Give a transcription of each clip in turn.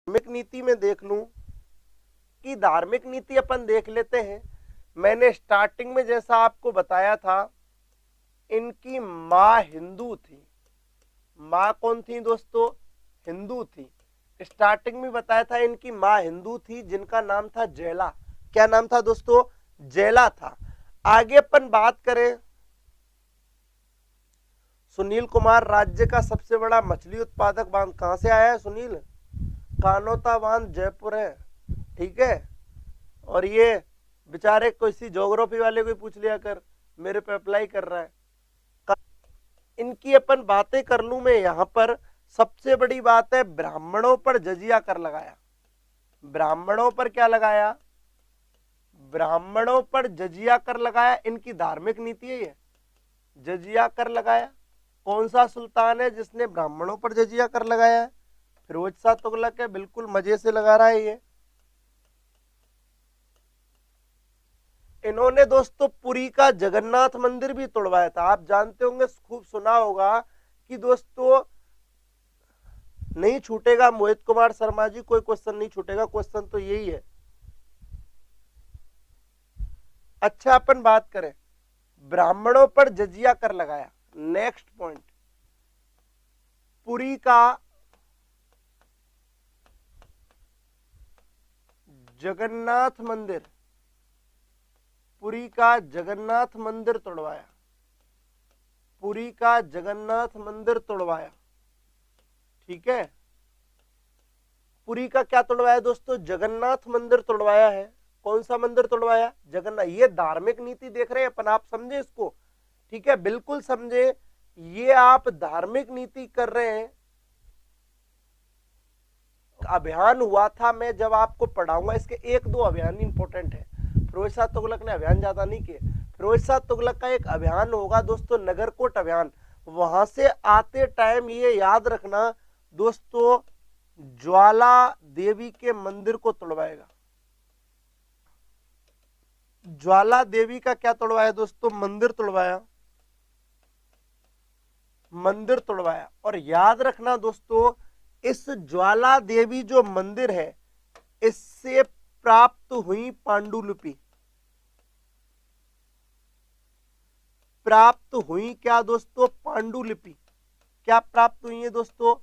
धार्मिक नीति में देख लूं कि धार्मिक नीति अपन देख लेते हैं। मैंने स्टार्टिंग में जैसा आपको बताया था, इनकी माँ हिंदू थी। माँ कौन थी दोस्तों? हिंदू थी। स्टार्टिंग में बताया था इनकी माँ हिंदू थी, जिनका नाम था जैला। क्या नाम था दोस्तों? जैला था। आगे अपन बात करें, सुनील कुमार राज्य का सबसे बड़ा मछली उत्पादक बांध कहां से आया है? सुनील, कानोता बांध जयपुर है, ठीक है। और ये बेचारे किसी ज्योग्राफी वाले को पूछ लिया कर, मेरे पे अप्लाई कर रहा है। इनकी अपन बातें कर लूं मैं यहां पर, सबसे बड़ी बात है ब्राह्मणों पर जजिया कर लगाया। ब्राह्मणों पर क्या लगाया? ब्राह्मणों पर जजिया कर लगाया। इनकी धार्मिक नीति है ये, जजिया कर लगाया। कौन सा सुल्तान है जिसने ब्राह्मणों पर जजिया कर लगाया है? फिरोज शाह तुगलक है। बिल्कुल मजे से लगा रहा है ये। इन्होंने दोस्तों पुरी का जगन्नाथ मंदिर भी तोड़वाया था। आप जानते होंगे, खूब सुना होगा कि दोस्तों नहीं छूटेगा मोहित कुमार शर्मा जी, कोई क्वेश्चन नहीं छूटेगा, क्वेश्चन तो यही है। अच्छा, अपन बात करें ब्राह्मणों पर जजिया कर लगाया। नेक्स्ट पॉइंट, पुरी का जगन्नाथ मंदिर, पुरी का जगन्नाथ मंदिर तोड़वाया। पुरी का जगन्नाथ मंदिर तोड़वाया, ठीक है। पुरी का क्या तोड़वाया दोस्तों? जगन्नाथ मंदिर तोड़वाया है। कौन सा मंदिर तोड़वाया? जगन्नाथ। ये धार्मिक नीति देख रहे हैं अपन, आप समझे इसको, ठीक है, बिल्कुल समझे। ये आप धार्मिक नीति कर रहे हैं। अभियान हुआ था, मैं जब आपको पढ़ाऊंगा इसके एक दो अभियान इंपॉर्टेंट है। फिरोज शाह तुगलक ने अभियान ज्यादा नहीं किए। फिरोज शाह तुगलक का एक अभियान होगा दोस्तों, नगरकोट अभियान। वहां से आते टाइम ये याद रखना दोस्तों, ज्वाला देवी के मंदिर को तोड़वाएगा। ज्वाला देवी का क्या तोड़वाया दोस्तों? मंदिर तोड़वाया, मंदिर तोड़वाया। और याद रखना दोस्तों, इस ज्वाला देवी जो मंदिर है, इससे प्राप्त हुई पांडुलिपि, प्राप्त हुई क्या दोस्तों? पांडुलिपि। क्या प्राप्त हुई है दोस्तों?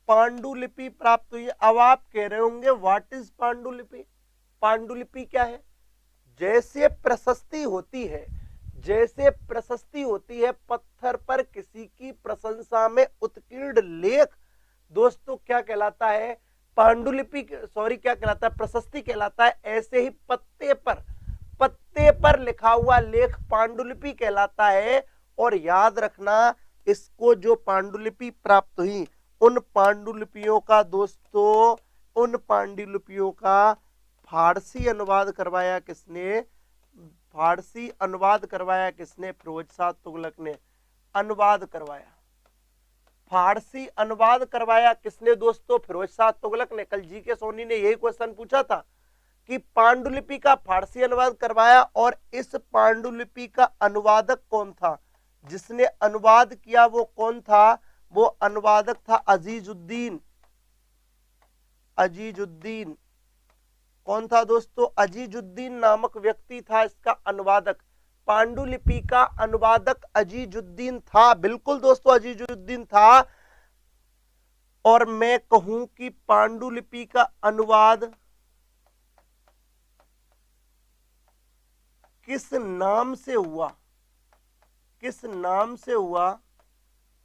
पांडुलिपि प्राप्त हुई है। अब आप कह रहे होंगे व्हाट इज पांडुलिपि? पांडुलिपि क्या है? जैसे प्रशस्ति होती है, जैसे प्रशस्ति होती है पत्थर पर किसी की प्रशंसा में उत्कीर्ण लेख, दोस्तों क्या कहलाता है? पांडुलिपि, सॉरी क्या कहलाता है? प्रशस्ति कहलाता है। ऐसे ही पत्ते पर लिखा हुआ लेख पांडुलिपि कहलाता है। और याद रखना, इसको जो पांडुलिपि प्राप्त हुई, उन पांडुलिपियों का दोस्तों, उन पांडुलिपियों का फारसी अनुवाद करवाया किसने? फारसी अनुवाद करवाया किसने? फिरोज शाह तुगलक ने अनुवाद करवाया। फारसी अनुवाद करवाया किसने दोस्तों? फिरोज शाह तुगलक ने। कल जी के सोनी ने यही क्वेश्चन पूछा था कि पांडुलिपि का फारसी अनुवाद करवाया, और इस पांडुलिपि का अनुवादक कौन था? जिसने अनुवाद किया वो कौन था? वो अनुवादक था अजीजुद्दीन। अजीजुद्दीन कौन था दोस्तों? अजीजुद्दीन नामक व्यक्ति था इसका अनुवादक। पांडुलिपि का अनुवादक अजीजुद्दीन था। बिल्कुल दोस्तों, अजीजुद्दीन था। और मैं कहूं कि पांडुलिपि का अनुवाद किस नाम से हुआ, किस नाम से हुआ,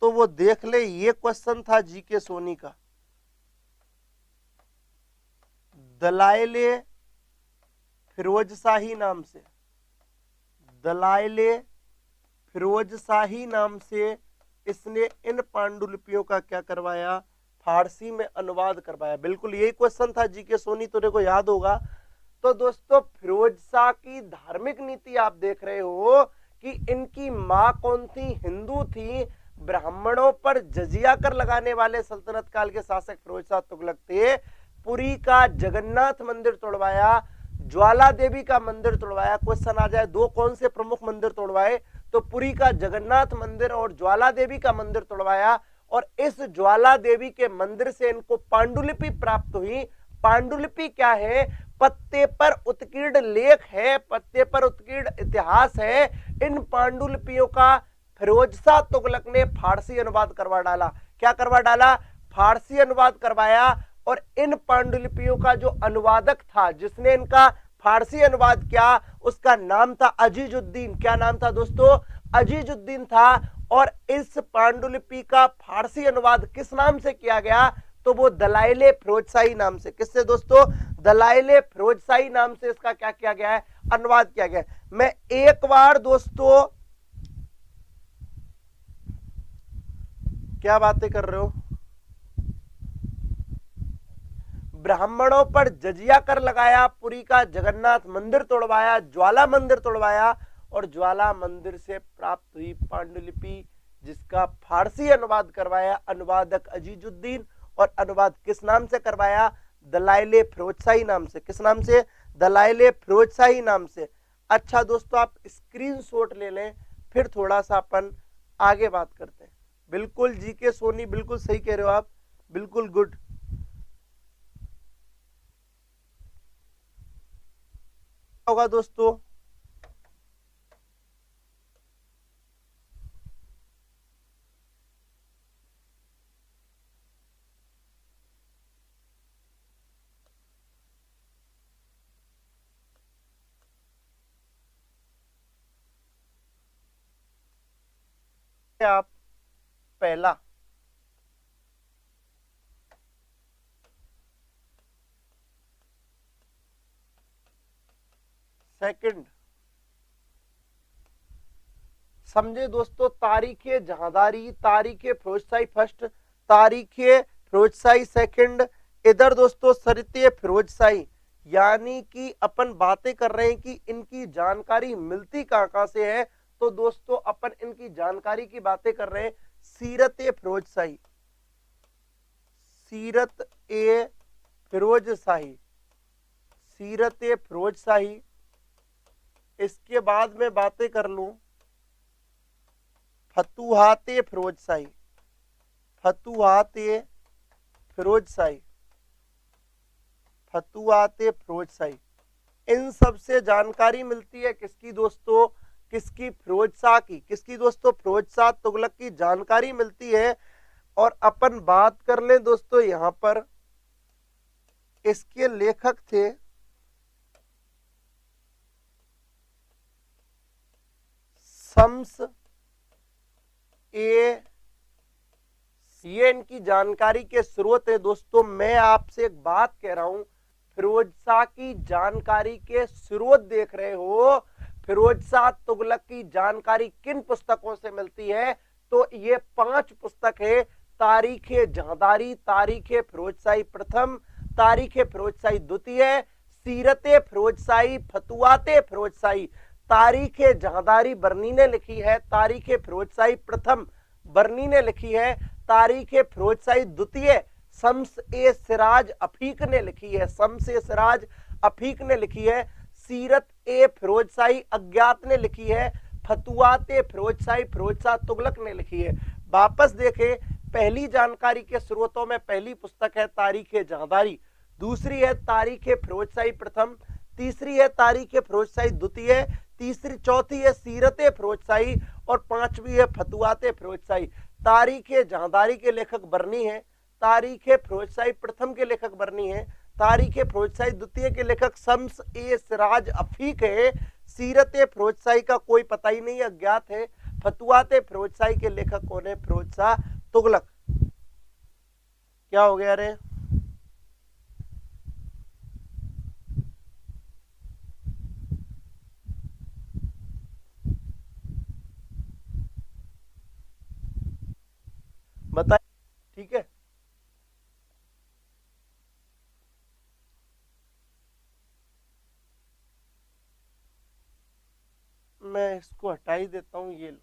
तो वो देख ले। ये क्वेश्चन था जी के सोनी का। दलाइले फिरोज शाही नाम से, दलाइले फिरोज शाही नाम से इसने इन पांडुलिपियों का क्या करवाया? फारसी में अनुवाद करवाया। बिल्कुल यही क्वेश्चन था जी के सोनी, तुझे को याद होगा। तो दोस्तों फिरोज शाह की धार्मिक नीति आप देख रहे हो कि इनकी मां कौन थी? हिंदू थी। ब्राह्मणों पर जजिया कर लगाने वाले सल्तनत काल के शासक फिरोज शाह तुगलक थे। पुरी का जगन्नाथ मंदिर तोड़वाया, ज्वाला देवी का मंदिर तोड़वाया। क्वेश्चन आ जाए दो कौन से प्रमुख मंदिर तोड़वाए, तो पुरी का जगन्नाथ मंदिर और ज्वाला देवी का मंदिर तोड़वाया। और इस ज्वाला देवी के मंदिर से इनको पांडुलिपि प्राप्त हुई। पांडुलिपि क्या है? पत्ते पर उत्कीर्ण लेख है, पत्ते पर उत्कीर्ण इतिहास है। इन पांडुलिपियों का फिरोज शाह तुगलक ने फारसी अनुवाद करवा डाला। क्या करवा डाला? फारसी अनुवाद करवाया। और इन पांडुलिपियों का जो अनुवादक था, जिसने इनका फारसी अनुवाद किया, उसका नाम था अजीजुद्दीन। क्या नाम था दोस्तों? अजीजुद्दीन था। और इस पांडुलिपि का फारसी अनुवाद किस नाम से किया गया? तो वो दलाइले फिरोजशाही नाम से। किससे दोस्तों? दलाइले फिरोजशाही नाम से इसका क्या किया गया है? अनुवाद किया गया है। मैं एक बार दोस्तों, क्या बातें कर रहे हो? ब्राह्मणों पर जजिया कर लगाया, पुरी का जगन्नाथ मंदिर तोड़वाया, ज्वाला मंदिर तोड़वाया और ज्वाला मंदिर से प्राप्त हुई पांडुलिपि जिसका फारसी अनुवाद करवाया अनुवादक अजीजुद्दीन। और अनुवाद किस नाम से करवाया? दलाइले फिरोजशाही नाम से। किस नाम से? दलाइले फिरोजशाही नाम से। अच्छा दोस्तों, आप स्क्रीनशॉट ले लें, फिर थोड़ा सा अपन आगे बात करते हैं। बिल्कुल जीके सोनी, बिल्कुल सही कह रहे हो आप, बिल्कुल गुड। होगा दोस्तों, आप पहला सेकंड समझे दोस्तों? तारीखे जहांदारी, तारीखे फिरोजशाही फर्स्ट, तारीखे फिरोजशाही सेकंड, इधर दोस्तों सरिते फिरोजशाही। यानी कि अपन बातें कर रहे हैं कि इनकी जानकारी मिलती कहां से है। तो दोस्तों अपन इनकी जानकारी की बातें कर रहे हैं सीरत ए फिरोजशाही, सीरत ए फिरोजशाही, सीरत ए फिरोजशाही। इसके बाद में बातें कर लूं फतुहाते फिरोजशाही, फतुहाते फिरोजशाही, फतुहाते फिरोजशाही। इन सब से जानकारी मिलती है किसकी दोस्तों? किसकी? फिरोज शाह की। किसकी दोस्तों? फिरोज शाह तुगलक की जानकारी मिलती है। और अपन बात कर लें दोस्तों, यहां पर इसके लेखक थे शम्स ए, ये इनकी जानकारी के स्रोत है दोस्तों। मैं आपसे एक बात कह रहा हूं, फिरोज शाह की जानकारी के स्रोत देख रहे हो। फिरोज शाह तुगलक की जानकारी किन पुस्तकों से मिलती है? तो ये 5 पुस्तक है। तारीखे जहांदारी, तारीखे फिरोजशाही प्रथम, तारीखे फिरोजशाही द्वितीय, सीरते फिरोजशाही, फतुहाते फिरोजशाही। तारीखे जहांदारी बर्नी ने लिखी है, तारीखे फिरोजशाही प्रथम बर्नी ने लिखी है, तारीखे फिरोजशाही द्वितीय शम्स ए सिराज अफीक ने लिखी है, शम्स ए सिराज अफीक ने लिखी है, सीरत ए फिरोजशाही अज्ञात ने लिखी है, फतुहात ए फिरोजशाही फिरोज शाह तुगलक ने लिखी है। वापस देखें, पहली जानकारी के स्रोतों में पहली पुस्तक है तारीखे जहांदारी, दूसरी है तारीखे फिरोजशाही प्रथम, तीसरी है तारीखे फिरोजशाही द्वितीय, तीसरी चौथी है सीरते फिरोजशाही और पांचवी है फतुहाते फिरोजशाही। तारीखे जहांदारी के लेखक बर्नी है, तारीखे फिरोजशाही प्रथम के लेखक बर्नी है, तारीखे फिरोजशाही द्वितीय के लेखक शम्स ए सिराज अफीक है, सीरते फिरोजशाही का कोई पता ही नहीं, अज्ञात है, फतुहाते फिरोजशाही के लेखक कौन है? फिरोज शाह तुगलक। क्या हो गया रे? बताइए, ठीक है। मैं इसको हटा ही देता हूं, ये लो।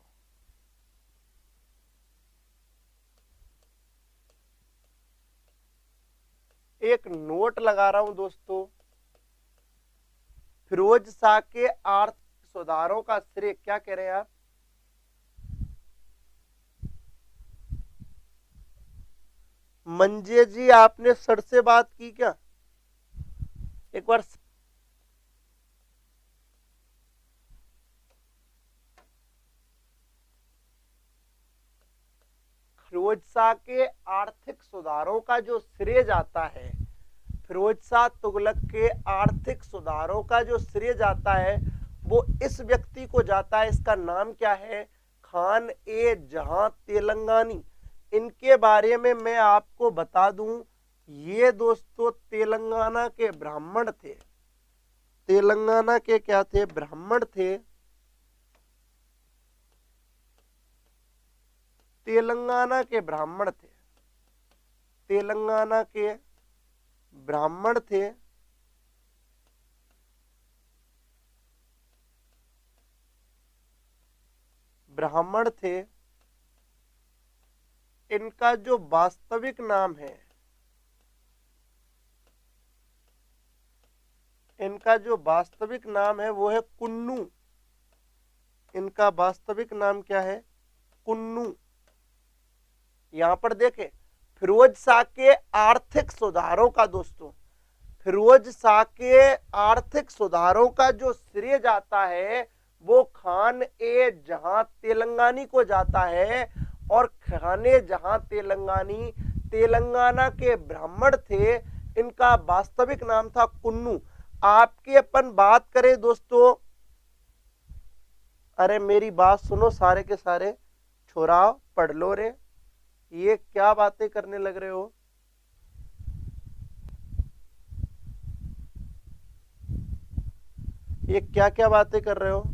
एक नोट लगा रहा हूं दोस्तों, फिरोज शाह के आर्थिक सुधारों का श्रेय, क्या कह रहे हैं आप? मंजे जी, आपने सर से बात की क्या? एक बार। फिरोज शाह के आर्थिक सुधारों का जो श्रेय जाता है, फिरोज शाह तुगलक के आर्थिक सुधारों का जो श्रेय जाता है वो इस व्यक्ति को जाता है। इसका नाम क्या है? खान ए जहां तेलंगानी। इनके बारे में मैं आपको बता दूं, ये दोस्तों तेलंगाना के ब्राह्मण थे। तेलंगाना के क्या थे? ब्राह्मण थे। तेलंगाना के ब्राह्मण थे। तेलंगाना के ब्राह्मण थे। ब्राह्मण थे। इनका जो वास्तविक नाम है, इनका जो वास्तविक नाम है वो है कुन्नू। इनका वास्तविक नाम क्या है? कुन्नू। यहां पर देखें, फिरोज शाह के आर्थिक सुधारों का दोस्तों, फिरोज शाह के आर्थिक सुधारों का जो श्रेय जाता है वो खान ए जहां तेलंगानी को जाता है। और खाने जहां तेलंगानी तेलंगाना के ब्राह्मण थे। इनका वास्तविक नाम था कुन्नू। आपकी अपन बात करें दोस्तों, अरे मेरी बात सुनो सारे के सारे, छोराओ पढ़ लो रे, ये क्या बातें करने लग रहे हो? ये क्या क्या बातें कर रहे हो?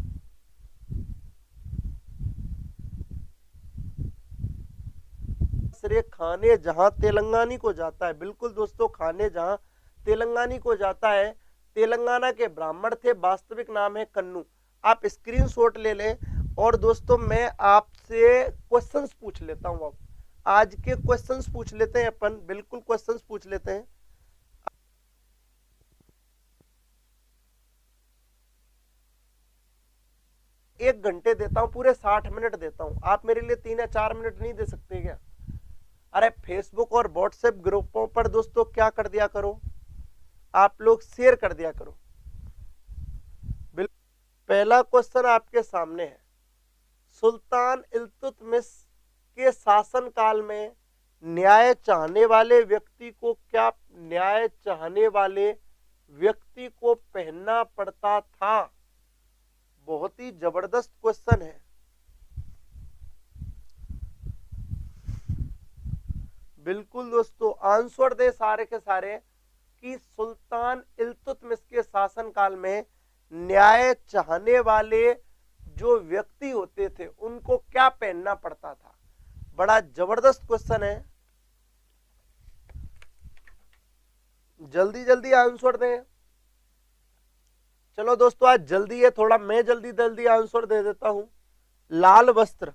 श्रेय खाने जहां तेलंगानी को जाता है। बिल्कुल दोस्तों, खाने जहां तेलंगानी को जाता है। तेलंगाना के ब्राह्मण थे, वास्तविक नाम है कन्नू। आप स्क्रीनशॉट ले लें। और दोस्तों मैं आपसे क्वेश्चंस पूछ लेता हूं। अब आज के क्वेश्चंस पूछ लेते हैं अपन, बिल्कुल क्वेश्चंस पूछ लेते हैं। 1 घंटे देता हूं, पूरे 60 मिनट देता हूं। आप मेरे लिए 3 या 4 मिनट नहीं दे सकते क्या? अरे फेसबुक और व्हाट्सएप ग्रुपों पर दोस्तों क्या कर दिया करो, आप लोग शेयर कर दिया करो। पहला क्वेश्चन आपके सामने है, सुल्तान इल्तुतमिश के शासनकाल में न्याय चाहने वाले व्यक्ति को क्या, न्याय चाहने वाले व्यक्ति को पहनना पड़ता था? बहुत ही जबरदस्त क्वेश्चन है। बिल्कुल दोस्तों, आंसर दे सारे के सारे कि सुल्तान इल्तुतमिश के शासनकाल में न्याय चाहने वाले जो व्यक्ति होते थे उनको क्या पहनना पड़ता था? बड़ा जबरदस्त क्वेश्चन है, जल्दी जल्दी आंसर दें। चलो दोस्तों आज जल्दी है थोड़ा, मैं जल्दी जल्दी आंसर दे देता हूं। लाल वस्त्र।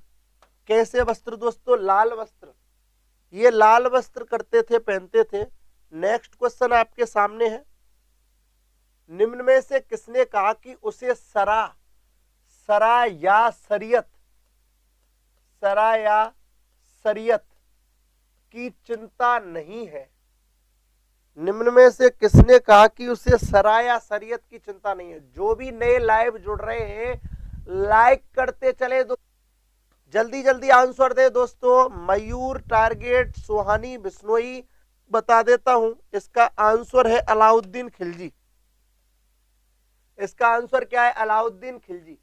कैसे वस्त्र दोस्तों? लाल वस्त्र। ये लाल वस्त्र करते थे, पहनते थे। नेक्स्ट क्वेश्चन आपके सामने है, निम्न में से किसने कहा कि उसे सरा, सरा या शरीयत, सरा या शरीयत की चिंता नहीं है? निम्न में से किसने कहा कि उसे सरा या शरीयत की चिंता नहीं है? जो भी नए लाइव जुड़ रहे हैं लाइक करते चले दो, जल्दी जल्दी आंसर दे दोस्तों। मयूर, टारगेट, सुहानी, बिश्नोई। बता देता हूं, इसका आंसर है अलाउद्दीन खिलजी। इसका आंसर क्या है? अलाउद्दीन खिलजी।